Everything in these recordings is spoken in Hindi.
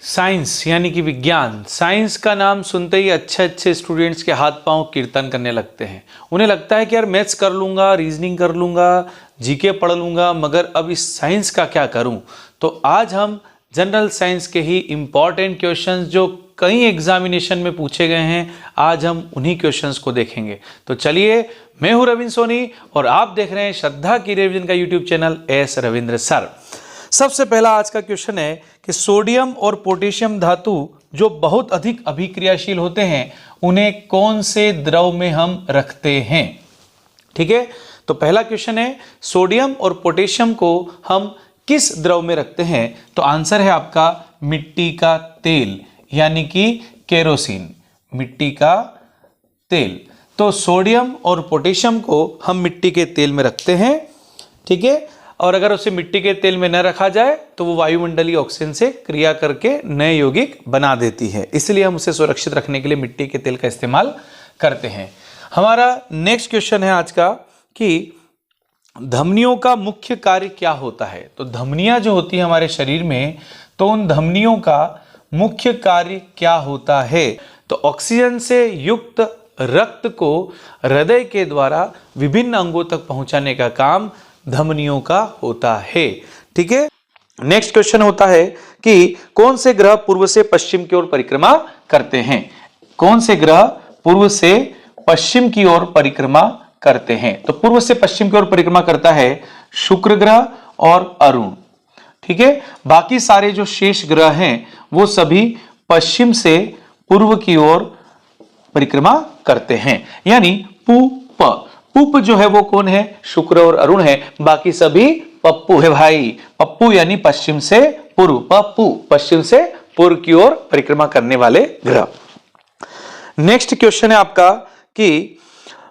साइंस यानी कि विज्ञान, साइंस का नाम सुनते ही अच्छे अच्छे स्टूडेंट्स के हाथ पांव कीर्तन करने लगते हैं। उन्हें लगता है कि यार मैथ्स कर लूँगा, रीजनिंग कर लूँगा, जीके पढ़ लूँगा, मगर अब इस साइंस का क्या करूँ। तो आज हम जनरल साइंस के ही इम्पॉर्टेंट क्वेश्चंस जो कई एग्जामिनेशन में पूछे गए हैं, आज हम उन्हीं क्वेश्चंस को देखेंगे। तो चलिए, मैं हूँ रविंद्र सोनी और आप देख रहे हैं श्रद्धा की रिवीजन का YouTube channel S Ravindra sir. सबसे पहला आज का क्वेश्चन है कि सोडियम और पोटेशियम धातु जो बहुत अधिक अभिक्रियाशील होते हैं, उन्हें कौन से द्रव में हम रखते हैं। ठीक है, तो पहला क्वेश्चन है सोडियम और पोटेशियम को हम किस द्रव में रखते हैं। तो आंसर है आपका मिट्टी का तेल यानी कि केरोसिन, मिट्टी का तेल। तो सोडियम और पोटेशियम को हम मिट्टी के तेल में रखते हैं। ठीक है, और अगर उसे मिट्टी के तेल में न रखा जाए तो वो वायुमंडलीय ऑक्सीजन से क्रिया करके नए यौगिक बना देती है, इसलिए हम उसे सुरक्षित रखने के लिए मिट्टी के तेल का इस्तेमाल करते हैं। हमारा नेक्स्ट क्वेश्चन है आज का कि धमनियों का मुख्य कार्य क्या होता है। तो धमनियां जो होती है हमारे शरीर में, तो उन धमनियों का मुख्य कार्य क्या होता है। तो ऑक्सीजन से युक्त रक्त को हृदय के द्वारा विभिन्न अंगों तक पहुंचाने का काम धमनियों का होता है। ठीक है, नेक्स्ट क्वेश्चन होता है कि कौन से ग्रह पूर्व से पश्चिम की ओर परिक्रमा करते हैं। कौन से ग्रह पूर्व से पश्चिम की ओर परिक्रमा करते हैं। तो पूर्व से पश्चिम की ओर परिक्रमा करता है शुक्र ग्रह और अरुण। ठीक है, बाकी सारे जो शेष ग्रह हैं वो सभी पश्चिम से पूर्व की ओर परिक्रमा करते हैं, यानी पुप जो है वो कौन है, शुक्र और अरुण है, बाकी सभी पप्पू है भाई। पप्पू यानी पश्चिम से पूर्व, पप्पू पश्चिम से पूर्व की ओर परिक्रमा करने वाले ग्रह। नेक्स्ट क्वेश्चन है आपका कि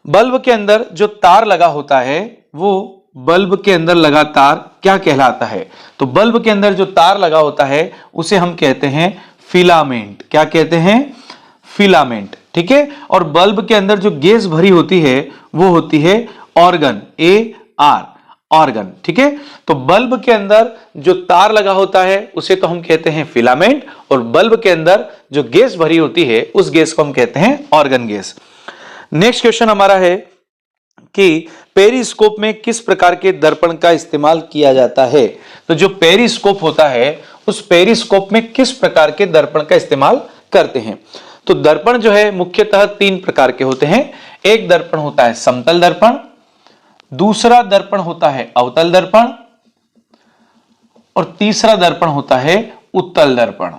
बल्ब के अंदर जो तार लगा होता है वो बल्ब के अंदर लगा तार क्या कहलाता है। तो बल्ब के अंदर जो तार लगा होता है उसे हम कहते हैं फिलामेंट। क्या कहते हैं, फिलामेंट। ठीक है, और बल्ब के अंदर जो गैस भरी होती है वो होती है ऑर्गन, AR, ऑर्गन। ठीक है, तो बल्ब के अंदर जो तार लगा होता है उसे तो हम कहते हैं फिलामेंट, और बल्ब के अंदर जो गैस भरी होती है उस गैस को हम कहते हैं ऑर्गन गैस। नेक्स्ट क्वेश्चन हमारा है कि पेरिस्कोप में किस प्रकार के दर्पण का इस्तेमाल किया जाता है। तो जो पेरिस्कोप होता है उस पेरिस्कोप में किस प्रकार के दर्पण का इस्तेमाल करते हैं। तो दर्पण जो है मुख्यतः 3 प्रकार के होते हैं। एक दर्पण होता है समतल दर्पण, दूसरा दर्पण होता है अवतल दर्पण, और तीसरा दर्पण होता है उत्तल दर्पण।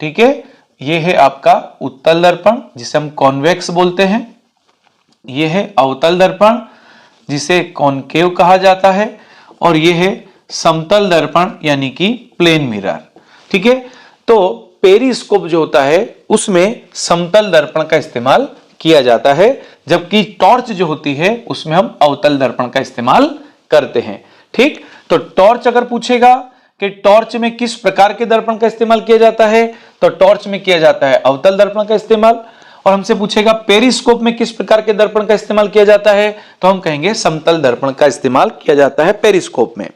ठीक है, यह है आपका उत्तल दर्पण जिसे हम कॉन्वेक्स बोलते हैं, यह है अवतल दर्पण जिसे कॉनकेव कहा जाता है, और यह है समतल दर्पण यानी कि प्लेन मिरर। ठीक है, तो पेरिस्कोप जो होता है उसमें समतल दर्पण का इस्तेमाल किया जाता है, जबकि टॉर्च जो होती है उसमें हम अवतल दर्पण का इस्तेमाल करते हैं। ठीक, तो टॉर्च अगर पूछेगा कि टॉर्च में किस प्रकार के दर्पण का इस्तेमाल किया जाता है, तो टॉर्च में किया जाता है अवतल दर्पण का इस्तेमाल। और हमसे पूछेगा पेरिस्कोप में किस प्रकार के दर्पण का इस्तेमाल किया जाता है, तो हम कहेंगे समतल दर्पण का इस्तेमाल किया जाता है पेरिस्कोप में।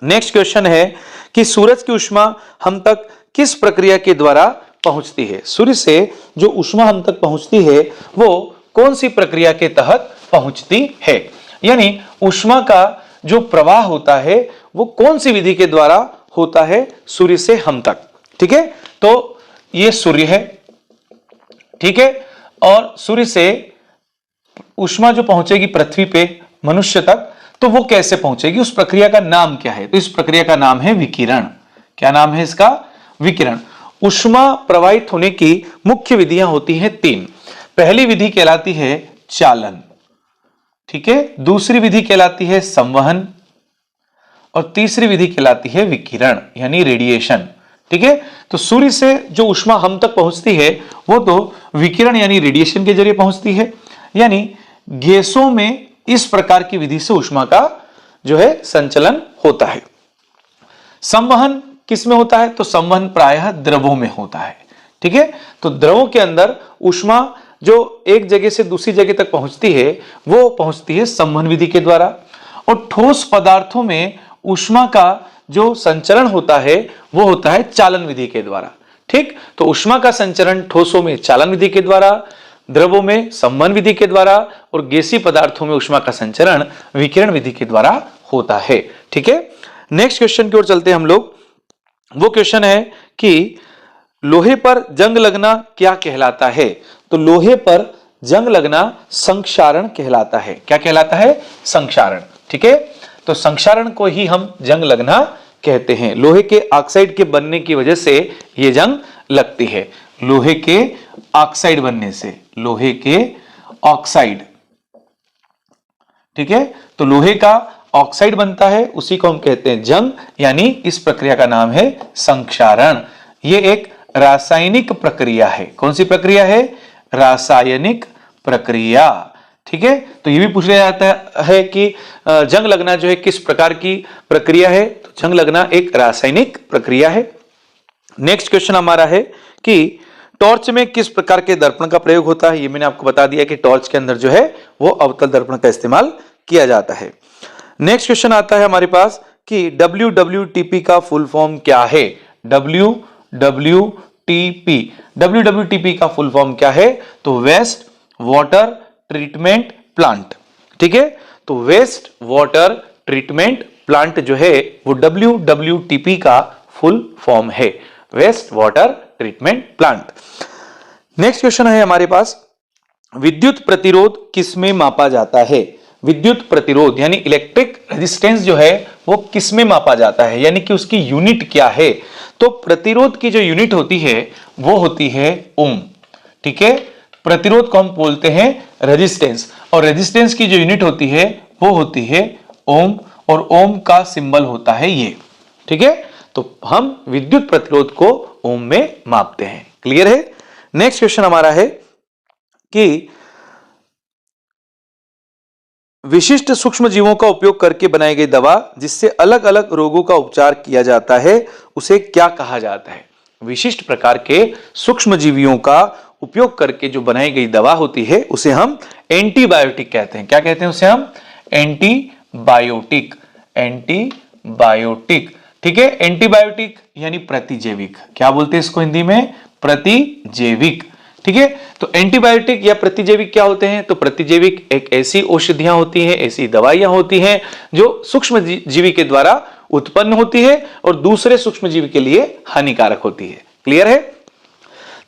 नेक्स्ट क्वेश्चन है कि सूरज की ऊष्मा हम तक किस प्रक्रिया के द्वारा पहुंचती है। सूर्य से जो ऊष्मा हम तक पहुंचती है वो कौन सी प्रक्रिया के तहत पहुंचती है, यानी ऊष्मा का जो प्रवाह होता है वो कौन सी विधि के द्वारा होता है सूर्य से हम तक। ठीक है, तो ये सूर्य है। ठीक है, और सूर्य से ऊष्मा जो पहुंचेगी पृथ्वी पे मनुष्य तक, तो वो कैसे पहुंचेगी, उस प्रक्रिया का नाम क्या है। तो इस प्रक्रिया का नाम है विकिरण। क्या नाम है इसका, विकिरण। ऊष्मा प्रवाहित होने की मुख्य विधियां होती हैं 3। पहली विधि कहलाती है चालन, ठीक है, दूसरी विधि कहलाती है संवहन, और तीसरी विधि कहलाती है विकिरण यानी रेडिएशन। ठीक है, तो सूर्य से जो ऊष्मा हम तक पहुंचती है वो तो विकिरण यानी रेडिएशन के जरिए पहुंचती है, यानी गैसों में इस प्रकार की विधि से ऊष्मा का जो है संचलन होता है। संवहन किस में होता है, तो संवहन प्रायः द्रवों में होता है। ठीक है, तो द्रवों के अंदर ऊष्मा जो एक जगह से दूसरी जगह तक पहुंचती है वो पहुंचती है संवहन विधि के द्वारा, और ठोस पदार्थों में ऊष्मा का जो संचरण होता है वो होता है चालन विधि के द्वारा। ठीक, तो ऊष्मा का संचरण ठोसों में चालन विधि के द्वारा, द्रवों में संवहन विधि के द्वारा और गैसीय पदार्थों में ऊष्मा का संचरण विकिरण विधि के द्वारा होता है। ठीक है, नेक्स्ट क्वेश्चन की ओर चलते हैं हम लोग। वो क्वेश्चन है कि लोहे पर जंग लगना क्या कहलाता है? तो लोहे पर जंग लगना संक्षारण कहलाता है। क्या कहलाता है? संक्षारण। ठीक है, तो संक्षारण को ही हम जंग लगना कहते हैं। लोहे के ऑक्साइड के बनने की वजह से यह जंग लगती है। लोहे के ऑक्साइड बनने से, लोहे के ऑक्साइड, ठीक है, तो लोहे का ऑक्साइड बनता है, उसी को हम कहते हैं जंग, यानी इस प्रक्रिया का नाम है संक्षारण। यह एक रासायनिक प्रक्रिया है। कौन सी प्रक्रिया है? रासायनिक प्रक्रिया। ठीक है, तो यह भी पूछ लिया जाता है कि जंग लगना जो है किस प्रकार की प्रक्रिया है? तो जंग लगना एक रासायनिक प्रक्रिया है। नेक्स्ट क्वेश्चन हमारा है कि टॉर्च में किस प्रकार के दर्पण का प्रयोग होता है? ये मैंने आपको बता दिया कि टॉर्च के अंदर जो है वो अवतल दर्पण का इस्तेमाल किया जाता है। नेक्स्ट क्वेश्चन आता है हमारे पास कि WWTP का फुल फॉर्म क्या है? WWTP का फुल फॉर्म क्या है? तो वेस्ट वाटर ट्रीटमेंट प्लांट। ठीक है, तो वेस्ट वाटर ट्रीटमेंट प्लांट जो है वो WWTP का फुल फॉर्म है, waste water treatment plant. Next question है हमारे पास, विद्युत प्रतिरोध किसमें मापा जाता है? विद्युत प्रतिरोध यानी इलेक्ट्रिक रेजिस्टेंस जो है वो किसमें मापा जाता है, यानी कि उसकी यूनिट क्या है? तो प्रतिरोध की जो यूनिट होती है वो होती है ओम। ठीक है, प्रतिरोध को हम बोलते हैं रेजिस्टेंस, और रेजिस्टेंस की जो यूनिट होती है वो होती है ओम, और ओम का सिंबल होता है ये। ठीक है, तो हम विद्युत प्रतिरोध को ओम में मापते हैं। क्लियर है? नेक्स्ट क्वेश्चन हमारा है कि विशिष्ट सूक्ष्म जीवों का उपयोग करके बनाई गई दवा जिससे अलग अलग रोगों का उपचार किया जाता है उसे क्या कहा जाता है? विशिष्ट प्रकार के सूक्ष्म जीवियों का उपयोग करके जो बनाई गई दवा होती है उसे हम एंटीबायोटिक कहते हैं। क्या कहते हैं उसे हम? एंटीबायोटिक। एंटीबायोटिक। ठीक है, एंटीबायोटिक यानी प्रतिजैविक। क्या बोलते हैं इसको हिंदी में? प्रतिजैविक। ठीक है, तो एंटीबायोटिक या प्रतिजैविक क्या होते हैं? तो प्रतिजैविक एक ऐसी औषधियां होती हैं, ऐसी दवाइयां होती हैं जो सूक्ष्म जीवी के द्वारा उत्पन्न होती है और दूसरे सूक्ष्म जीवी के लिए हानिकारक होती है। क्लियर है?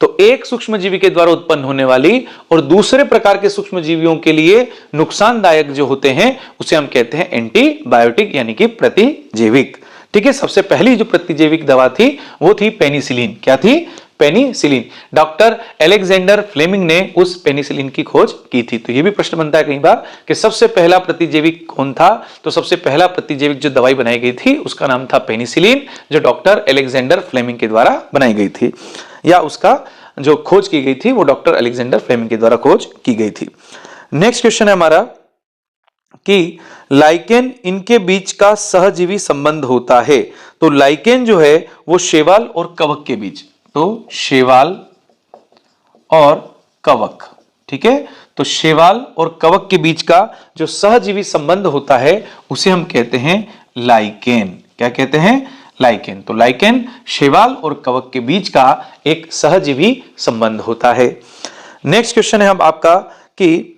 तो एक सूक्ष्म जीवी के द्वारा उत्पन्न होने वाली और दूसरे प्रकार के सूक्ष्म जीवियों के लिए नुकसानदायक जो होते हैं उसे हम कहते हैं एंटीबायोटिक यानी कि प्रतिजैविक। ठीक है, सबसे पहली जो प्रतिजैविक दवा थी वो थी पेनिसिलिन। क्या थी? पेनिसिलिन। डॉक्टर अलेक्जेंडर फ्लेमिंग ने उस पेनिसिलिन की खोज की थी। तो ये भी प्रश्न बनता है कई बार कि सबसे पहला प्रतिजैविक कौन था? तो सबसे पहला प्रतिजैविक जो दवाई बनाई गई थी उसका नाम था पेनिसिलिन, जो डॉक्टर अलेक्जेंडर फ्लेमिंग के द्वारा बनाई गई थी, या उसका जो खोज की गई थी वो डॉक्टर अलेक्जेंडर फ्लेमिंग के द्वारा खोज की गई थी। नेक्स्ट क्वेश्चन है हमारा कि लाइकेन इनके बीच का सहजीवी संबंध होता है। तो लाइकेन जो है वो शैवाल और कवक के बीच, तो शैवाल और कवक, ठीक है, तो शैवाल और कवक के बीच का जो सहजीवी संबंध होता है उसे हम कहते हैं लाइकेन। क्या कहते हैं? लाइकेन। तो लाइकेन शैवाल और कवक के बीच का एक सहजीवी संबंध होता है। नेक्स्ट क्वेश्चन है हम आपका कि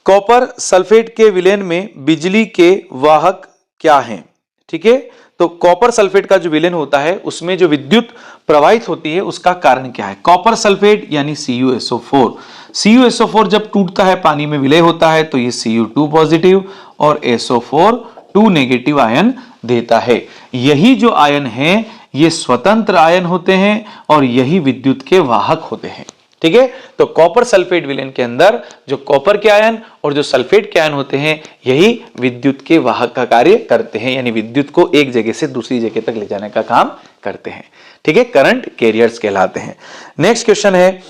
कॉपर सल्फेट के विलयन में बिजली के वाहक क्या हैं? ठीक है, तो कॉपर सल्फेट का जो विलयन होता है उसमें जो विद्युत प्रवाहित होती है उसका कारण क्या है? कॉपर सल्फेट यानी CuSO4। CuSO4 जब टूटता है पानी में विलय होता है तो ये Cu2 पॉजिटिव और SO4 2 नेगेटिव आयन देता है। यही जो आयन है ये स्वतंत्र आयन होते हैं और यही विद्युत के वाहक होते हैं। ठीक है, तो कॉपर सल्फेट विलयन के अंदर जो कॉपर के आयन और जो सल्फेट के आयन होते हैं यही विद्युत के वाहक का कार्य करते हैं, यानी विद्युत को एक जगह से दूसरी जगह तक ले जाने का काम करते हैं। ठीक है, करंट कैरियर्स कहलाते हैं। नेक्स्ट क्वेश्चन है,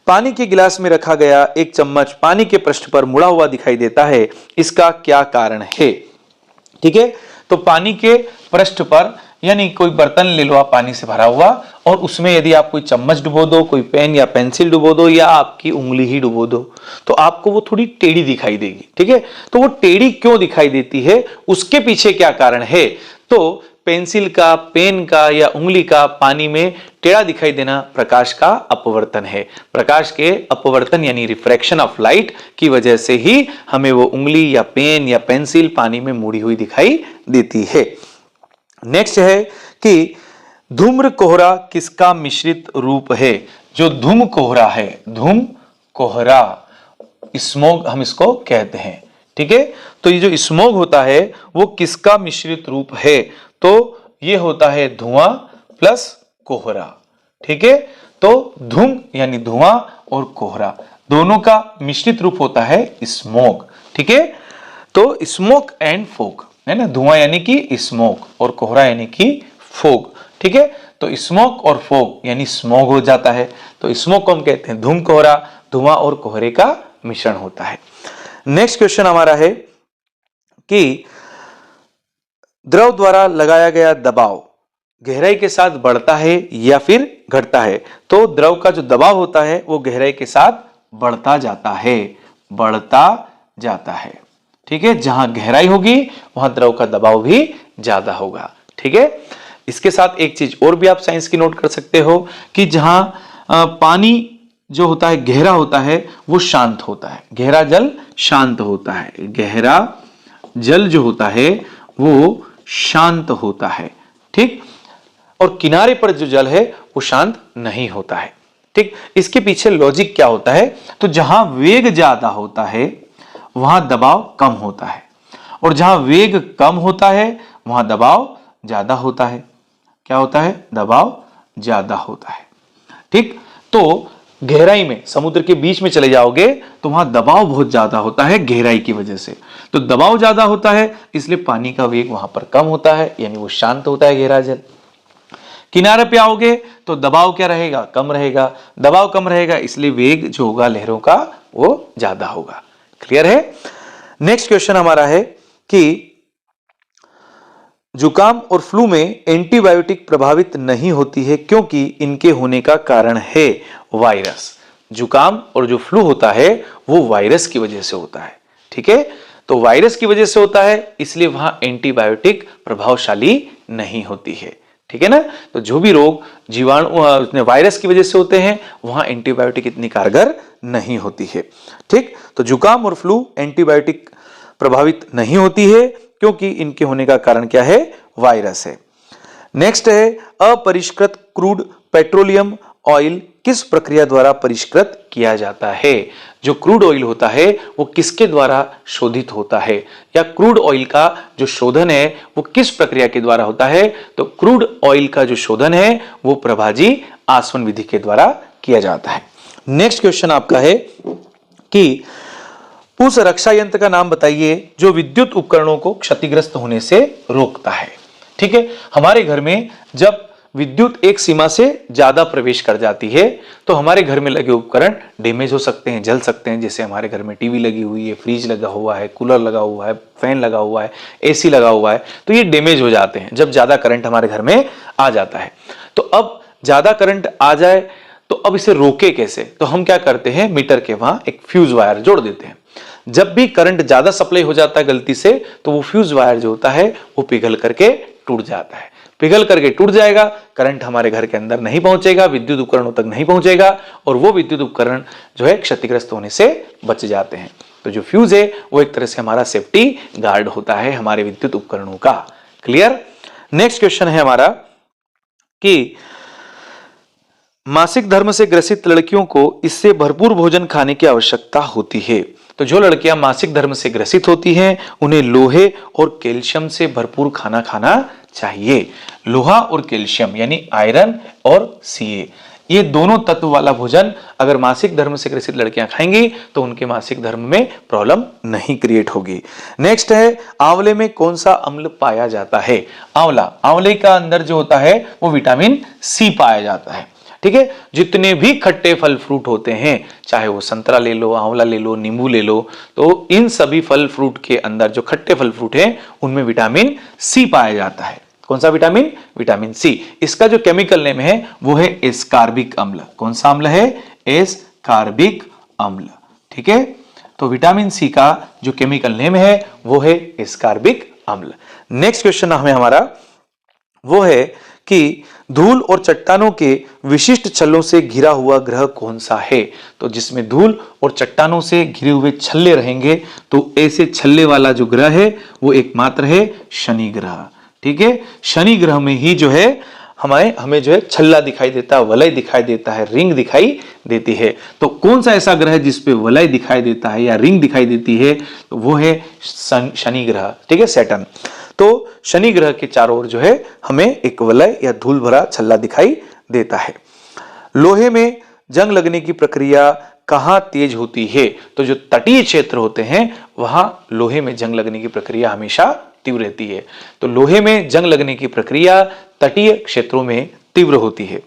पानी के गिलास में रखा गया एक चम्मच पानी के पृष्ठ पर मुड़ा हुआ दिखाई देता है, इसका क्या कारण है? ठीक है, तो पानी के पृष्ठ पर यानी कोई बर्तन ले लो आप पानी से भरा हुआ और उसमें यदि आप कोई चम्मच डुबो दो, कोई पेन या पेंसिल डुबो दो या आपकी उंगली ही डुबो दो तो आपको वो थोड़ी टेढ़ी दिखाई देगी। ठीक है, तो वो टेढ़ी क्यों दिखाई देती है, उसके पीछे क्या कारण है? तो पेंसिल का, पेन का या उंगली का पानी में टेढ़ा दिखाई देना प्रकाश का अपवर्तन है। प्रकाश के अपवर्तन यानी रिफ्रैक्शन ऑफ लाइट की वजह से ही हमें वो उंगली या पेन या पेंसिल पानी में मुड़ी हुई दिखाई देती है। नेक्स्ट है कि धूम्र कोहरा किसका मिश्रित रूप है? जो धूम कोहरा है, धूम कोहरा, स्मोग हम इसको कहते हैं, ठीक है। तो ये जो स्मोग होता है वो किसका मिश्रित रूप है? तो ये होता है धुआं प्लस कोहरा, ठीक है। तो धूम यानी धुआं और कोहरा दोनों का मिश्रित रूप होता है स्मोग, ठीक है। तो स्मोक एंड फोग है ना, धुआं यानी कि स्मोक और कोहरा यानी कि फोग, ठीक है। तो स्मोक और फोग यानी स्मोग हो जाता है। तो स्मोक को हम कहते हैं धूम कोहरा, धुआं और कोहरे का मिश्रण होता है। नेक्स्ट क्वेश्चन हमारा है कि द्रव द्वारा लगाया गया दबाव गहराई के साथ बढ़ता है या फिर घटता है? तो द्रव का जो दबाव होता है वो गहराई के साथ बढ़ता जाता है, बढ़ता जाता है, ठीक है। जहां गहराई होगी वहां द्रव का दबाव भी ज्यादा होगा, ठीक है। इसके साथ एक चीज और भी आप साइंस की नोट कर सकते हो कि जहां पानी जो होता है गहरा होता है वो शांत होता है, गहरा जल शांत होता है, गहरा जल जो होता है वो शांत होता है, ठीक। और किनारे पर जो जल है वो शांत नहीं होता है, ठीक। इसके पीछे लॉजिक क्या होता है? तो जहां वेग ज्यादा होता है वहां दबाव कम होता है और जहां वेग कम होता है वहां दबाव ज्यादा होता है। क्या होता है? दबाव ज्यादा होता है, ठीक। तो गहराई में समुद्र के बीच में चले जाओगे तो वहां दबाव बहुत ज्यादा होता है गहराई की वजह से। तो दबाव ज्यादा होता है इसलिए पानी का वेग वहां पर कम होता है, यानी वो शांत होता है गहरा जल। किनारे पे आओगे तो दबाव क्या रहेगा? कम रहेगा। दबाव कम रहेगा इसलिए वेग जो होगा लहरों का वो ज्यादा होगा। क्लियर है? नेक्स्ट क्वेश्चन हमारा है कि जुकाम और फ्लू में एंटीबायोटिक प्रभावित नहीं होती है क्योंकि इनके होने का कारण है वायरस। जुकाम और जो फ्लू होता है वो वायरस की वजह से होता है, ठीक है। तो वायरस की वजह से होता है इसलिए वहां एंटीबायोटिक प्रभावशाली नहीं होती है, ठीक है ना। तो जो भी रोग जीवाणु वायरस की वजह से होते हैं वहां एंटीबायोटिक इतनी कारगर नहीं होती है, ठीक। तो जुकाम और फ्लू एंटीबायोटिक प्रभावित नहीं होती है क्योंकि इनके होने का कारण क्या है? वायरस है। नेक्स्ट है अपरिष्कृत क्रूड पेट्रोलियम ऑयल किस प्रक्रिया द्वारा परिष्कृत किया जाता है? जो क्रूड ऑयल होता है वो किसके द्वारा शोधित होता है, या क्रूड ऑयल का जो शोधन है वो किस प्रक्रिया के द्वारा होता है? तो क्रूड ऑयल का जो शोधन है वो प्रभाजी आसवन विधि के द्वारा किया जाता है। नेक्स्ट क्वेश्चन आपका है कि उस रक्षा यंत्र का नाम बताइए जो विद्युत उपकरणों को क्षतिग्रस्त होने से रोकता है, ठीक है। हमारे घर में जब विद्युत एक सीमा से ज्यादा प्रवेश कर जाती है तो हमारे घर में लगे उपकरण डैमेज हो सकते हैं, जल सकते हैं। जैसे हमारे घर में टीवी लगी हुई है, फ्रिज लगा हुआ है, कूलर लगा हुआ है, फैन लगा हुआ है, एसी लगा हुआ है, तो ये डैमेज हो जाते हैं जब ज्यादा करंट हमारे घर में आ जाता है। तो अब ज्यादा करंट आ जाए तो अब इसे रोके कैसे? तो हम क्या करते हैं, मीटर के वहां एक फ्यूज वायर जोड़ देते हैं। जब भी करंट ज्यादा सप्लाई हो जाता है गलती से तो वो फ्यूज वायर जो होता है वो पिघल करके टूट जाता है। पिघल करके टूट जाएगा, करंट हमारे घर के अंदर नहीं पहुंचेगा, विद्युत उपकरणों तक नहीं पहुंचेगा और वो विद्युत उपकरण जो है क्षतिग्रस्त होने से बच जाते हैं। तो जो फ्यूज है वो एक तरह से हमारा सेफ्टी गार्ड होता है हमारे विद्युत उपकरणों का। क्लियर? नेक्स्ट क्वेश्चन है हमारा कि मासिक धर्म से ग्रसित लड़कियों को इससे भरपूर भोजन खाने की आवश्यकता होती है। तो जो लड़कियां मासिक धर्म से ग्रसित होती हैं उन्हें लोहे और कैल्शियम से भरपूर खाना खाना चाहिए। लोहा और कैल्शियम यानी आयरन और सीए, ये दोनों तत्व वाला भोजन अगर मासिक धर्म से ग्रसित लड़कियां खाएंगी तो उनके मासिक धर्म में प्रॉब्लम नहीं क्रिएट होगी। नेक्स्ट है आंवले में कौन सा अम्ल पाया जाता है? आंवला, आंवले का अंदर जो होता है वो विटामिन सी पाया जाता है, ठीक है। जितने भी खट्टे फल फ्रूट होते हैं, चाहे वो संतरा ले लो, आंवला ले लो, नींबू ले लो, तो इन सभी फल फ्रूट के अंदर जो खट्टे फल फ्रूट हैं उनमें विटामिन सी पाया जाता है। कौन सा विटामिन? Vitamin C. इसका जो केमिकल नेम है वो है एस्कार्बिक अम्ल। कौन सा अम्ल है? एस्कार्बिक अम्ल, ठीक है। तो विटामिन सी का जो केमिकल नेम है वो है एस्कार्बिक अम्ल। नेक्स्ट क्वेश्चन हमें हमारा वो है कि धूल और चट्टानों के विशिष्ट छल्लों से घिरा हुआ ग्रह कौन सा है। तो जिसमें धूल और चट्टानों से घिरे हुए छल्ले रहेंगे तो ऐसे छल्ले वाला जो ग्रह है वो एकमात्र है शनि ग्रह। ठीक है, शनि ग्रह में ही जो है हमें जो है छल्ला दिखाई देता है, वलय दिखाई देता है, रिंग दिखाई देती है। तो कौन सा ऐसा ग्रह है जिसपे वलय दिखाई देता है या रिंग दिखाई देती है, तो वो है शनि ग्रह। ठीक है, सैटर्न। तो शनि ग्रह के चारों ओर जो है हमें एक वलय या धूल भरा छल्ला दिखाई देता है। लोहे में जंग लगने की प्रक्रिया कहां तेज होती है? तो जो तटीय क्षेत्र होते हैं वहां लोहे में जंग लगने की प्रक्रिया हमेशा तीव्र रहती है। तो लोहे में जंग लगने की प्रक्रिया तटीय क्षेत्रों में तीव्र होती है।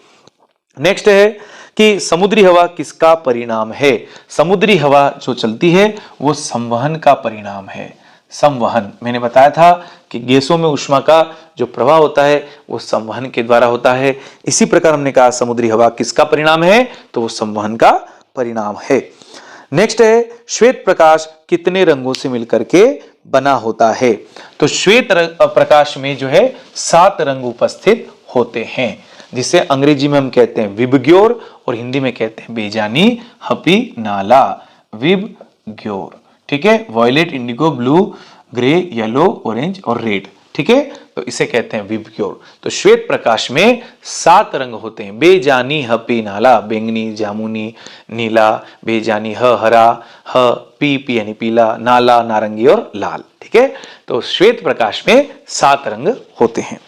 नेक्स्ट है कि समुद्री हवा किसका परिणाम है? समुद्री हवा जो चलती है वो संवहन का परिणाम है। संवहन, मैंने बताया था कि गैसों में ऊष्मा का जो प्रवाह होता है वो संवहन के द्वारा होता है। इसी प्रकार हमने कहा समुद्री हवा किसका परिणाम है? तो वो संवहन का परिणाम है। नेक्स्ट है श्वेत प्रकाश कितने रंगों से मिलकर के बना होता है? तो श्वेत प्रकाश में जो है 7 रंग उपस्थित होते हैं, जिसे अंग्रेजी में हम कहते हैं विबग्योर और हिंदी में कहते हैं बेजानी, हपी, नाला। विबग्योर, ठीक है, violet, indigo, blue, grey, yellow, orange और रेड। ठीक है, तो इसे कहते हैं विबग्योर। तो श्वेत प्रकाश में 7 रंग होते हैं, बेजानी, हपी, नाला, बैंगनी, जामुनी, नीला, बेजानी, हरा, पी यानी पीला, नाला नारंगी और लाल। ठीक है, तो श्वेत प्रकाश में 7 रंग होते हैं।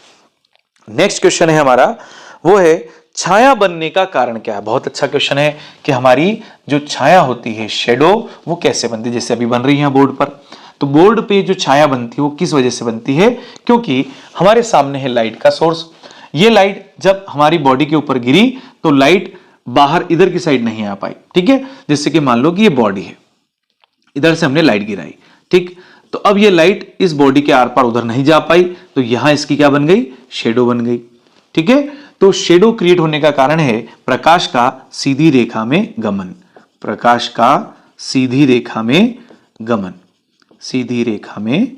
नेक्स्ट क्वेश्चन है हमारा, वो है छाया बनने का कारण क्या है? बहुत अच्छा क्वेश्चन है कि हमारी जो छाया होती है, शेडो, वो कैसे बनती है? जैसे अभी बन रही है बोर्ड पर, तो बोर्ड पे जो छाया बनती है वो किस वजह से बनती है? क्योंकि हमारे सामने है लाइट का सोर्स। ये लाइट जब हमारी बॉडी के ऊपर गिरी तो लाइट बाहर इधर की साइड नहीं आ पाई। ठीक है, जैसे कि मान लो कि ये बॉडी है, इधर से हमने लाइट गिराई, ठीक, तो अब ये लाइट इस बॉडी के आर पार उधर नहीं जा पाई, तो यहां इसकी क्या बन गई? शेडो बन गई। ठीक है, तो शेडो क्रिएट होने का कारण है प्रकाश का सीधी रेखा में गमन। प्रकाश का सीधी रेखा में गमन, सीधी रेखा में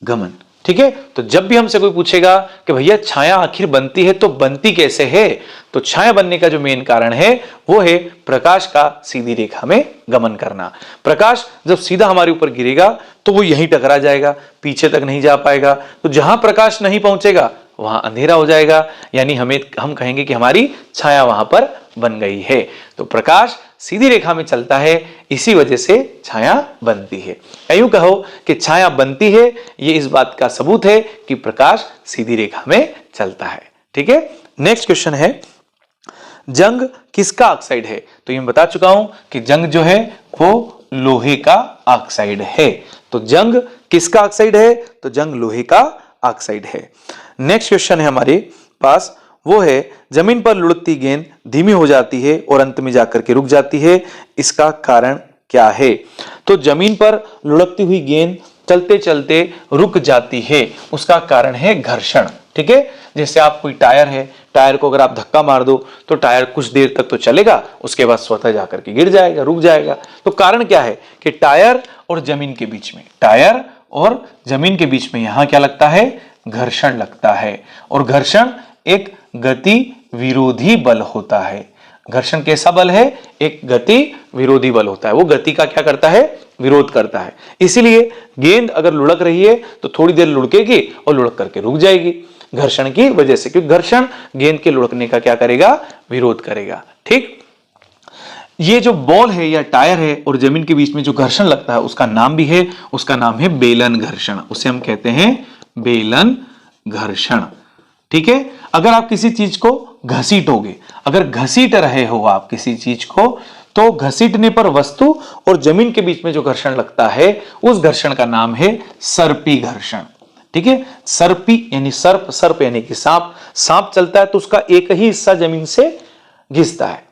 गमन। ठीक है, तो जब भी हमसे कोई पूछेगा कि भैया छाया आखिर बनती है तो बनती कैसे है, तो छाया बनने का जो मेन कारण है वो है प्रकाश का सीधी रेखा में गमन करना। प्रकाश जब सीधा हमारे ऊपर गिरेगा तो वो यहीं टकरा जाएगा, पीछे तक नहीं जा पाएगा। तो जहां प्रकाश नहीं पहुंचेगा वहां अंधेरा हो जाएगा, यानी हम कहेंगे कि हमारी छाया वहां पर बन गई है। तो प्रकाश सीधी रेखा में चलता है, इसी वजह से छाया बनती है। यूं कहो कि छाया बनती है, ये इस बात का सबूत है कि प्रकाश सीधी रेखा में चलता है। ठीक है, नेक्स्ट क्वेश्चन है जंग किसका ऑक्साइड है? तो ये मैं बता चुका हूं कि जंग जो है वो लोहे का ऑक्साइड है। तो जंग किसका ऑक्साइड है? तो जंग लोहे का ऑक्साइड है। नेक्स्ट क्वेश्चन है हमारे पास, वो है जमीन पर लुढ़कती गेंद धीमी हो जाती है और अंत में जाकर के रुक जाती है, इसका कारण क्या है? तो जमीन पर लुढ़कती हुई गेंद चलते चलते रुक जाती है, उसका कारण है घर्षण। ठीक है, जैसे आप कोई टायर है, टायर को अगर आप धक्का मार दो तो टायर कुछ देर तक तो चलेगा, उसके बाद स्वतः जाकर के गिर जाएगा, रुक जाएगा। तो कारण क्या है कि टायर और जमीन के बीच में, टायर और जमीन के बीच में यहां क्या लगता है? घर्षण लगता है। और घर्षण एक गति विरोधी बल होता है। घर्षण कैसा बल है? एक गति विरोधी बल होता है। वो गति का क्या करता है? विरोध करता है। इसीलिए गेंद अगर लुढ़क रही है तो थोड़ी देर लुढ़केगी और लुढ़क करके रुक जाएगी, घर्षण की वजह से, क्योंकि घर्षण गेंद के लुढ़कने का क्या करेगा? विरोध करेगा। ठीक, ये जो बॉल है या टायर है और जमीन के बीच में जो घर्षण लगता है उसका नाम भी है, उसका नाम है बेलन घर्षण। उसे हम कहते हैं बेलन घर्षण। ठीक है, अगर आप किसी चीज को घसीटोगे, अगर घसीट रहे हो आप किसी चीज को, तो घसीटने पर वस्तु और जमीन के बीच में जो घर्षण लगता है उस घर्षण का नाम है सर्पी घर्षण। ठीक है, सर्पी यानी सर्प, सर्प यानी कि सांप। सांप चलता है तो उसका एक ही हिस्सा जमीन से घिसता है,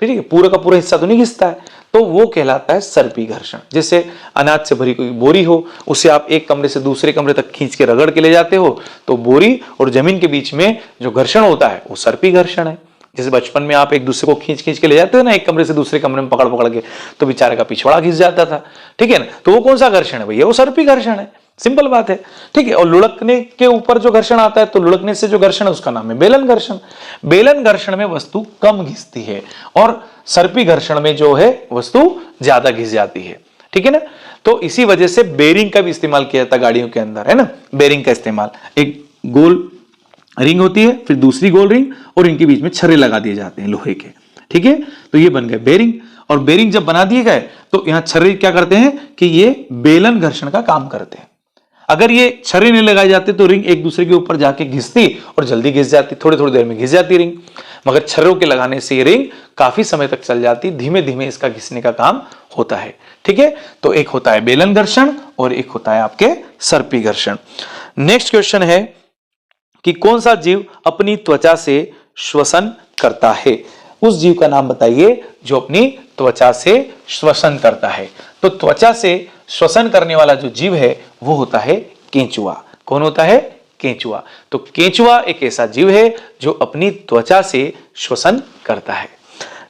ठीक है, पूरा का पूरा हिस्सा तो नहीं घिसता है, तो वो कहलाता है सर्पी घर्षण। जैसे अनाज से भरी कोई बोरी हो, उसे आप एक कमरे से दूसरे कमरे तक खींच के रगड़ के ले जाते हो, तो बोरी और जमीन के बीच में जो घर्षण होता है वो सर्पी घर्षण है। जैसे बचपन में आप एक दूसरे को खींच खींच के ले जाते हो ना, एक कमरे से दूसरे कमरे में पकड़ पकड़ के, तो बेचारे का पिछवाड़ा घिस जाता था। ठीक है ना, तो वो कौन सा घर्षण है भैया? वो सर्पी घर्षण है। सिंपल बात है, ठीक है। और लुढ़कने के ऊपर जो घर्षण आता है, तो लुढ़कने से जो घर्षण है उसका नाम है बेलन घर्षण। बेलन घर्षण में वस्तु कम घिसती है और सर्पी घर्षण में जो है वस्तु ज्यादा घिस जाती है, ठीक है ना। तो इसी वजह से बेरिंग का भी इस्तेमाल किया जाता है गाड़ियों के अंदर, है ना। बेरिंग का इस्तेमाल, एक गोल रिंग होती है, फिर दूसरी गोल रिंग, और इनके बीच में छर्रे लगा दिए जाते हैं लोहे के, ठीक है। तो ये बन गए बेरिंग। और बेरिंग जब बना दिए गए तो यहां छर्रे क्या करते हैं कि ये बेलन घर्षण का काम करते हैं। अगर ये छर्रे नहीं लगाए जाते तो रिंग एक दूसरे के ऊपर जाके घिसती और जल्दी घिस जाती, थोड़ी थोड़ी देर में घिस जाती रिंग। मगर छर्रों के लगाने से ये रिंग काफी समय तक चल जाती, धीमे धीमे इसका घिसने का काम होता है, ठीक है। तो एक होता है बेलन घर्षण और एक होता है आपके सर्पी घर्षण। नेक्स्ट क्वेश्चन है कि कौन सा जीव अपनी त्वचा से श्वसन करता है। उस जीव का नाम बताइए जो अपनी त्वचा से श्वसन करता है। तो त्वचा से श्वसन करने वाला जो जीव है वो होता है केंचुआ। कौन होता है? केंचुआ। तो केंचुआ एक ऐसा जीव है जो अपनी त्वचा से श्वसन करता है।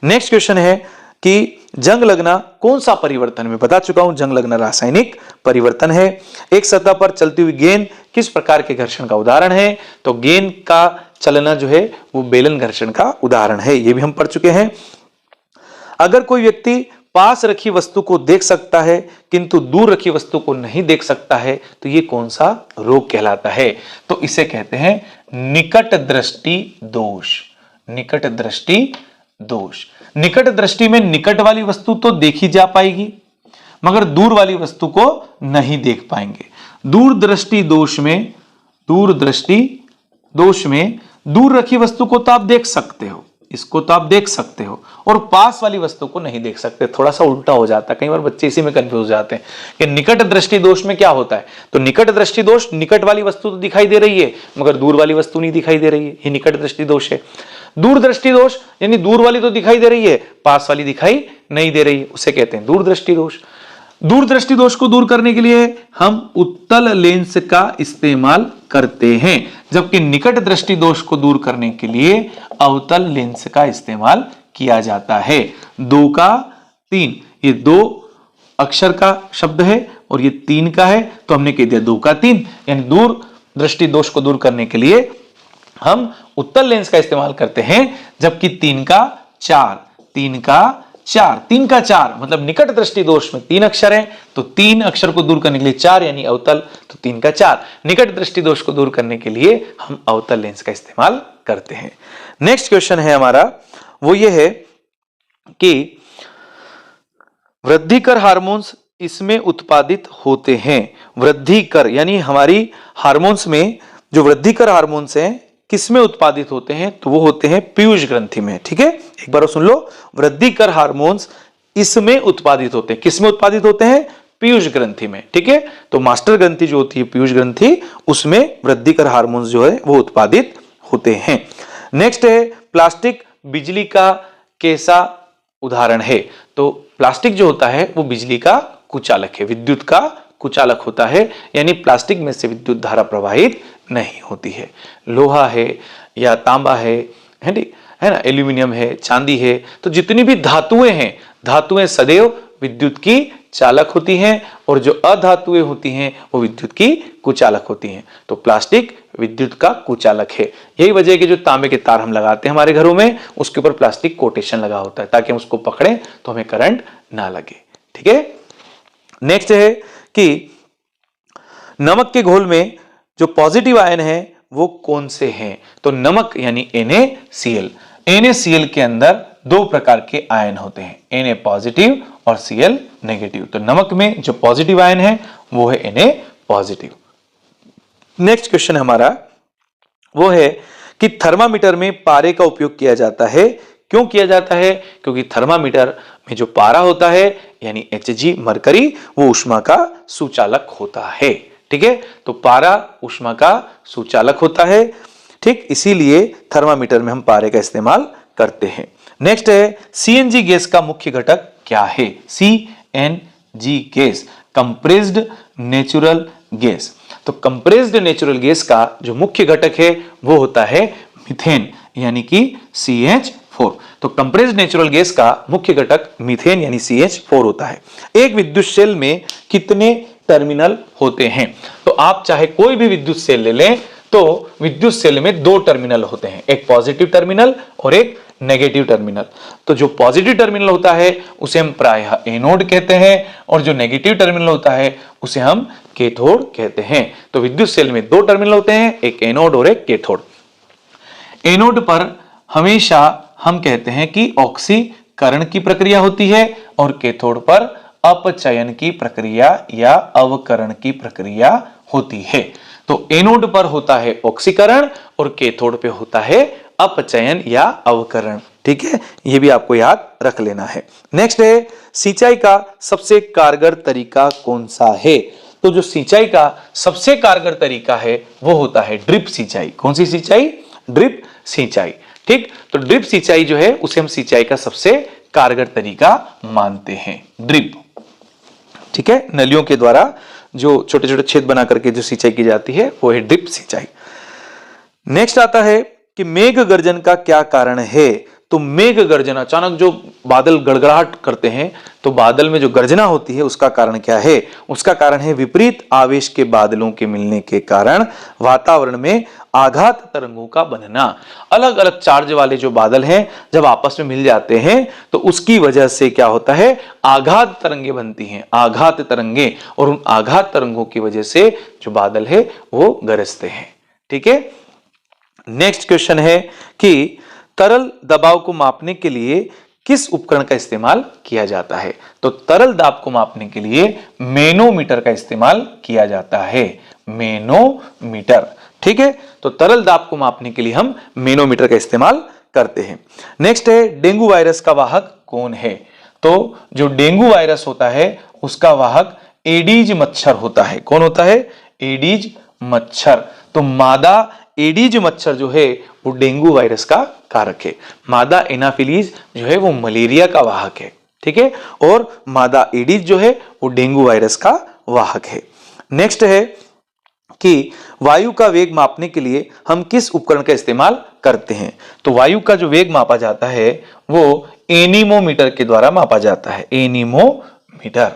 नेक्स्ट क्वेश्चन है कि जंग लगना कौन सा परिवर्तन, में बता चुका हूं, जंग लगना रासायनिक परिवर्तन है। एक सतह पर चलती हुई गेंद किस प्रकार के घर्षण का उदाहरण है? तो गेंद का चलना जो है वो बेलन घर्षण का उदाहरण है, ये भी हम पढ़ चुके हैं। अगर कोई व्यक्ति पास रखी वस्तु को देख सकता है किंतु दूर रखी वस्तु को नहीं देख सकता है तो ये कौन सा रोग कहलाता है? तो इसे कहते हैं निकट दृष्टि दोष। निकट दृष्टि दोष। निकट दृष्टि में निकट वाली वस्तु तो देखी जा पाएगी मगर दूर वाली वस्तु को नहीं देख पाएंगे। दूरदृष्टि दोष में दूर रखी वस्तु को तो आप देख सकते हो, इसको तो आप देख सकते हो, और पास वाली वस्तु को नहीं देख सकते। थोड़ा सा उल्टा हो जाता है, कई बार बच्चे इसी में कंफ्यूज हो जाते हैं कि निकट दृष्टि दोष में क्या होता है। तो निकट दृष्टि दोष, निकट वाली वस्तु तो दिखाई दे रही है मगर दूर वाली वस्तु नहीं दिखाई दे रही है, ये निकट दृष्टि दोष है। दूरदृष्टि दोष यानी दूर वाली तो दिखाई दे रही है, पास वाली दिखाई नहीं दे रही है, उसे कहते हैं दूरदृष्टि दोष। दूरदृष्टि दोष को दूर करने के लिए हम उत्तल लेंस का इस्तेमाल करते हैं, जबकि निकट दृष्टि दोष को दूर करने के लिए अवतल लेंस का इस्तेमाल किया जाता है। 2 का 3, ये 2 अक्षर का शब्द है और ये 3 का है, तो हमने कह दिया 2 का 3, यानी दूर दृष्टि दोष को दूर करने के लिए हम उत्तल लेंस का इस्तेमाल करते हैं, जबकि 3 का 4, 3 का 4 मतलब निकट दृष्टि दोष में 3 अक्षर हैं, तो 3 अक्षर को दूर करने के लिए 4 यानी अवतल, तो 3 का 4। निकट दृष्टि दोष को दूर करने के लिए हम अवतल लेंस का इस्तेमाल करते हैं। नेक्स्ट क्वेश्चन है हमारा, वो ये है कि वृद्धिकर हार्मोन्स इसमें उत्पादित होते हैं। वृद्धिकर यानी हमारी हार्मोन्स में जो वृद्धिकर हार्मोन्स हैं किसमें उत्पादित होते हैं? तो वो होते हैं पीयूष ग्रंथि में, ठीक है। एक बार सुन लो, वृद्धिकर हार्मोन्स इसमें उत्पादित होते हैं। किसमें उत्पादित होते हैं? पीयूष ग्रंथि में, ठीक है। तो मास्टर ग्रंथि जो होती है पीयूष ग्रंथि, उसमें वृद्धिकर हार्मोन्स जो है वो उत्पादित होते हैं। नेक्स्ट है प्लास्टिक बिजली का कैसा उदाहरण है? तो प्लास्टिक जो होता है वो बिजली का कुचालक है, विद्युत का कुचालक होता है, यानी प्लास्टिक में से विद्युत धारा प्रवाहित नहीं होती है। लोहा है या तांबा है ना, एल्यूमिनियम है, चांदी है, तो जितनी भी धातुएं हैं, धातुएं सदैव विद्युत की चालक होती हैं और जो अधातुएं होती हैं वो विद्युत की कुचालक होती हैं। तो प्लास्टिक विद्युत का कुचालक है। यही वजह है कि जो तांबे के तार हम लगाते हैं हमारे घरों में, उसके ऊपर प्लास्टिक कोटेशन लगा होता है ताकि हम उसको पकड़ें तो हमें करंट ना लगे, ठीक है। नेक्स्ट है कि नमक के घोल में जो पॉजिटिव आयन है वो कौन से हैं? तो नमक यानी NaCl। NaCl के अंदर 2 प्रकार के आयन होते हैं, Na पॉजिटिव और Cl नेगेटिव। तो नमक में जो पॉजिटिव आयन है वो है Na पॉजिटिव। नेक्स्ट क्वेश्चन हमारा वो है कि थर्मामीटर में पारे का उपयोग किया जाता है। क्यों किया जाता है? क्योंकि थर्मामीटर में जो पारा होता है यानी Hg मरकरी, वो ऊष्मा का सुचालक होता है, ठीक है। तो पारा ऊष्मा का सुचालक होता है, ठीक, इसीलिए थर्मामीटर में हम पारे का इस्तेमाल करते हैं। नेक्स्ट है CNG गैस का मुख्य घटक क्या है? CNG gas, compressed natural gas. तो कंप्रेस्ड नेचुरल गैस का जो मुख्य घटक है वो होता है मीथेन यानी कि CH4। तो कंप्रेस्ड नेचुरल गैस का मुख्य घटक मीथेन यानी CH4 होता है। एक विद्युत शेल में कितने टर्मिनल होते हैं। तो आप चाहे कोई भी विद्युत सेल ले लें तो विद्युत सेल में दो टर्मिनल होते हैं, एक पॉजिटिव टर्मिनल और एक नेगेटिव टर्मिनल। तो जो पॉजिटिव टर्मिनल होता है उसे हम प्रायः एनोड कहते हैं और जो नेगेटिव टर्मिनल होता है उसे हम कैथोड कहते हैं। तो विद्युत सेल में दो टर्मिनल होते हैं, एक एनोड और एक कैथोड। एनोड पर हमेशा हम कहते हैं कि ऑक्सीकरण की प्रक्रिया होती है और कैथोड पर अपचयन की प्रक्रिया या अवकरण की प्रक्रिया होती है। तो एनोड पर होता है ऑक्सीकरण और कैथोड पे होता है अपचयन या अवकरण। ठीक है, यह भी आपको याद रख लेना है। नेक्स्ट है, सिंचाई का सबसे कारगर तरीका कौन सा है? तो जो सिंचाई का सबसे कारगर तरीका है वो होता है ड्रिप सिंचाई। कौन सी सिंचाई? ड्रिप सिंचाई। ठीक, तो ड्रिप सिंचाई जो है उसे हम सिंचाई का सबसे कारगर तरीका मानते हैं, ड्रिप। ठीक है, नलियों के द्वारा जो छोटे छोटे छेद बना करके जो सिंचाई की जाती है वो है ड्रिप सिंचाई। नेक्स्ट आता है कि मेघ गर्जन का क्या कारण है? तो मेघ गर्जन, अचानक जो बादल गड़गड़ाहट करते हैं तो बादल में जो गर्जना होती है उसका कारण क्या है? उसका कारण है विपरीत आवेश के बादलों के मिलने के कारण वातावरण में आघात तरंगों का बनना। अलग अलग चार्ज वाले जो बादल हैं जब आपस में मिल जाते हैं तो उसकी वजह से क्या होता है? आघात तरंगे बनती हैं, आघात तरंगे, और उन आघात तरंगों की वजह से जो बादल है वो गरजते हैं। ठीक है, नेक्स्ट क्वेश्चन है कि तरल दबाव को मापने के लिए किस उपकरण का इस्तेमाल किया जाता है? तो तरल दाब को मापने के लिए मैनोमीटर का इस्तेमाल किया जाता है, मैनोमीटर। ठीक है, तो तरल दाब को मापने के लिए हम मैनोमीटर का इस्तेमाल करते हैं। नेक्स्ट है, डेंगू वायरस का वाहक कौन है? तो जो डेंगू वायरस होता है उसका वाहक एडीज मच्छर होता है। कौन होता है? एडीज मच्छर। तो मादा एडीज मच्छर जो है वो डेंगू वायरस का कारक है। मादा एनाफिलीज जो है वो मलेरिया का वाहक है। ठीक है, और मादा एडीज जो है वो डेंगू वायरस का वाहक है। नेक्स्ट है कि वायु का वेग मापने के लिए हम किस उपकरण का इस्तेमाल करते हैं? तो वायु का जो वेग मापा जाता है वो एनीमोमीटर के द्वारा मापा जाता है, एनीमोमीटर।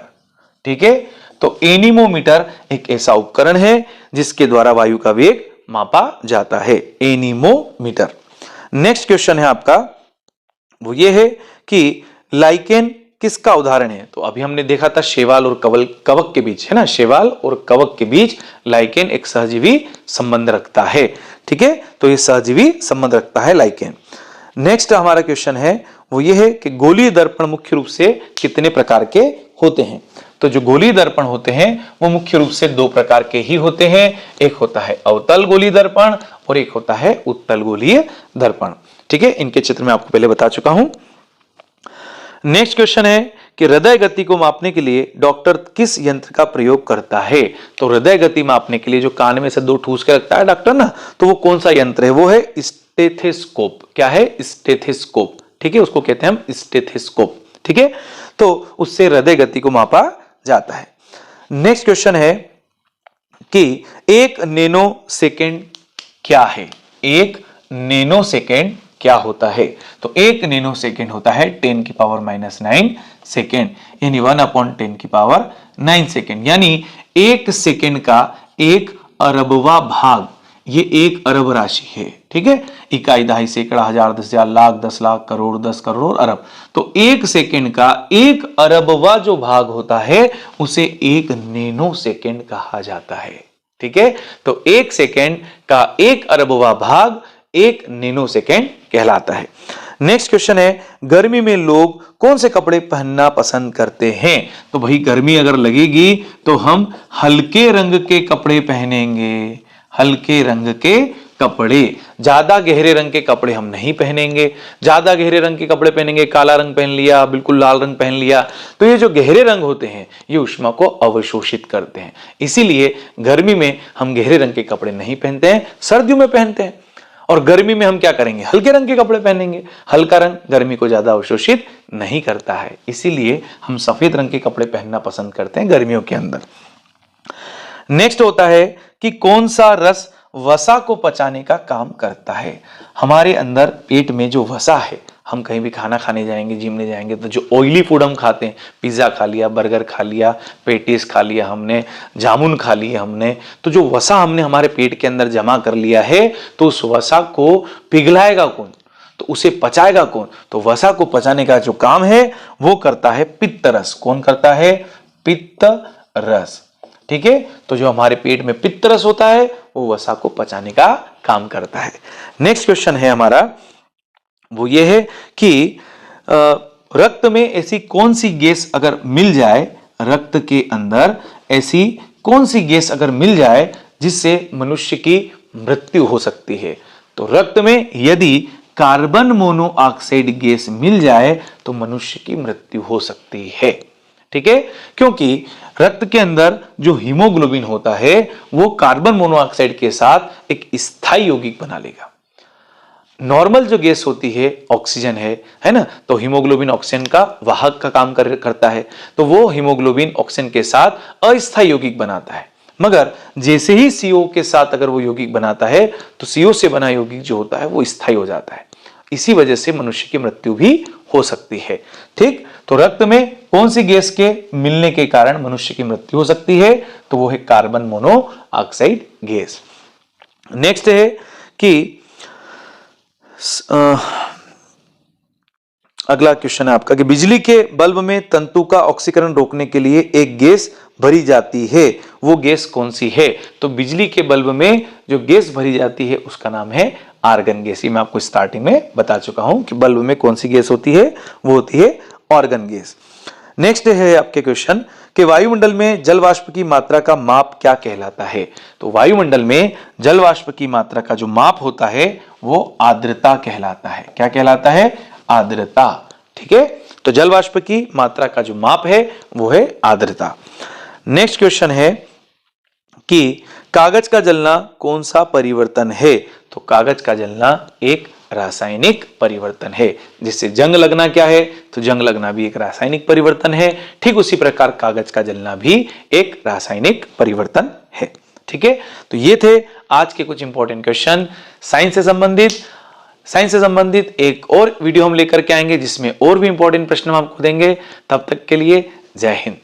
ठीक है, तो एनीमोमीटर एक ऐसा उपकरण है जिसके द्वारा वायु का वेग मापा जाता है, एनीमोमीटर। नेक्स्ट क्वेश्चन है आपका, वो ये है कि लाइकेन किसका उदाहरण है? तो अभी हमने देखा था शैवाल और कवक के बीच, है ना, शैवाल और कवक के बीच लाइकेन एक सहजीवी संबंध रखता है। ठीक है, तो ये सहजीवी संबंध रखता है लाइकेन। नेक्स्ट हमारा क्वेश्चन है वो ये है कि गोलीय दर्पण मुख्य रूप से कितने प्रकार के होते हैं? तो जो गोलीय दर्पण होते हैं वो मुख्य रूप से दो प्रकार के ही होते हैं, एक होता है अवतल गोलीय दर्पण और एक होता है उत्तल गोलीय दर्पण। ठीक है, इनके चित्र में आपको पहले बता चुका हूं। नेक्स्ट क्वेश्चन है कि हृदय गति को मापने के लिए डॉक्टर किस यंत्र का प्रयोग करता है? तो हृदय गति मापने के लिए जो कान में से दो ठूस के रखता है डॉक्टर ना, तो वो कौन सा यंत्र है? वो है स्टेथोस्कोप। क्या है? स्टेथोस्कोप। ठीक है, उसको कहते हैं हम स्टेथोस्कोप। ठीक है, तो उससे हृदय गति को मापा जाता है। नेक्स्ट क्वेश्चन है कि एक नैनो सेकेंड क्या है? एक नैनो सेकेंड क्या होता है? तो एक नैनो सेकेंड होता है 10⁻⁹ सेकेंड, यानी 1/10⁹ सेकेंड, यानी एक सेकेंड का एक अरबवा भाग, ये एक अरब राशि है। ठीक है, इकाई, दहाई, सैकड़ा, हजार, 10,000, लाख, 10 लाख, करोड़, 10 करोड़, अरब। तो एक सेकेंड का एक अरबवा जो भाग होता है उसे एक नैनो सेकेंड कहा जाता है। ठीक है, तो एक सेकेंड का एक अरबवा भाग एक नैनो सेकेंड कहलाता है। नेक्स्ट क्वेश्चन है, गर्मी में लोग कौन से कपड़े पहनना पसंद करते हैं? तो भाई गर्मी अगर लगेगी तो हम हल्के रंग के कपड़े पहनेंगे, हल्के रंग के कपड़े। ज्यादा गहरे रंग के कपड़े हम नहीं पहनेंगे। ज्यादा गहरे रंग के कपड़े पहनेंगे, काला रंग पहन लिया, बिल्कुल लाल रंग पहन लिया, तो ये जो गहरे रंग होते हैं ये ऊष्मा को अवशोषित करते हैं। इसीलिए गर्मी में हम गहरे रंग के कपड़े नहीं पहनते हैं, सर्दियों में पहनते हैं। और गर्मी में हम क्या करेंगे? हल्के रंग के कपड़े पहनेंगे। हल्का रंग गर्मी को ज्यादा अवशोषित नहीं करता है, इसीलिए हम सफेद रंग के कपड़े पहनना पसंद करते हैं गर्मियों के अंदर। नेक्स्ट होता है कि कौन सा रस वसा को पचाने का काम करता है? हमारे अंदर पेट में जो वसा है, हम कहीं भी खाना खाने जाएंगे, जिम में जाएंगे, तो जो ऑयली फूड हम खाते हैं, पिज़्ज़ा खा लिया, बर्गर खा लिया, पेटीज खा लिया हमने, जामुन खा लिया हमने, तो जो वसा हमने हमारे पेट के अंदर जमा कर लिया है, तो उस वसा को पिघलाएगा कौन, तो उसे पचाएगा कौन, तो वसा को पचाने का जो काम है वो करता है पित्त रस। कौन करता है? पित्त रस। ठीक है, तो जो हमारे पेट में पित्त रस होता है वो वसा को पचाने का काम करता है। नेक्स्ट क्वेश्चन है हमारा, वो ये है कि रक्त में ऐसी कौन सी गैस अगर मिल जाए, रक्त के अंदर ऐसी कौन सी गैस अगर मिल जाए जिससे मनुष्य की मृत्यु हो सकती है। तो रक्त में यदि कार्बन मोनोऑक्साइड गैस मिल जाए तो मनुष्य की मृत्यु हो सकती है। ठीक है, क्योंकि रक्त के अंदर जो हीमोग्लोबिन होता है वो कार्बन मोनोऑक्साइड के साथ एक स्थायी यौगिक बना लेगा। नॉर्मल जो गैस होती है ऑक्सीजन है ना, तो हीमोग्लोबिन ऑक्सीजन का वाहक का काम करता है, तो वो हीमोग्लोबिन ऑक्सीजन के साथ अस्थायी यौगिक बनाता है। मगर जैसे ही CO के साथ अगर वो यौगिक बनाता है तो CO से बना यौगिक जो होता है वो स्थायी हो जाता है। इसी वजह से मनुष्य की मृत्यु भी हो सकती है। ठीक, तो रक्त में कौन सी गैस के मिलने के कारण मनुष्य की मृत्यु हो सकती है, तो वो है कार्बन मोनोऑक्साइड गैस। नेक्स्ट है कि अगला क्वेश्चन है आपका कि बिजली के बल्ब में तंतु का ऑक्सीकरण रोकने के लिए एक गैस भरी जाती है, वो गैस कौन सी है। तो बिजली के बल्ब में जो गैस भरी जाती है उसका नाम है आर्गन गैस। ये मैं आपको स्टार्टिंग में बता चुका हूं कि बल्ब में कौन सी गैस होती है, वो होती है आर्गन गैस। नेक्स्ट है आपके क्वेश्चन कि वायुमंडल में जल वाष्प की मात्रा का माप क्या कहलाता है। तो वायुमंडल में जल वाष्प की मात्रा का जो माप होता है वो आर्द्रता कहलाता है। क्या कहलाता है? आर्द्रता। ठीक है, तो जल वाष्प की मात्रा का जो माप है वो है आर्द्रता। नेक्स्ट क्वेश्चन है कि कागज का जलना कौन सा परिवर्तन है। तो कागज का जलना एक रासायनिक परिवर्तन है। जिससे जंग लगना क्या है, तो जंग लगना भी एक रासायनिक परिवर्तन है। ठीक उसी प्रकार कागज का जलना भी एक रासायनिक परिवर्तन है। ठीक है, तो ये थे आज के कुछ इंपॉर्टेंट क्वेश्चन साइंस से संबंधित। साइंस से संबंधित एक और वीडियो हम लेकर के आएंगे जिसमें और भी इंपॉर्टेंट प्रश्न हम आपको देंगे। तब तक के लिए जय हिंद।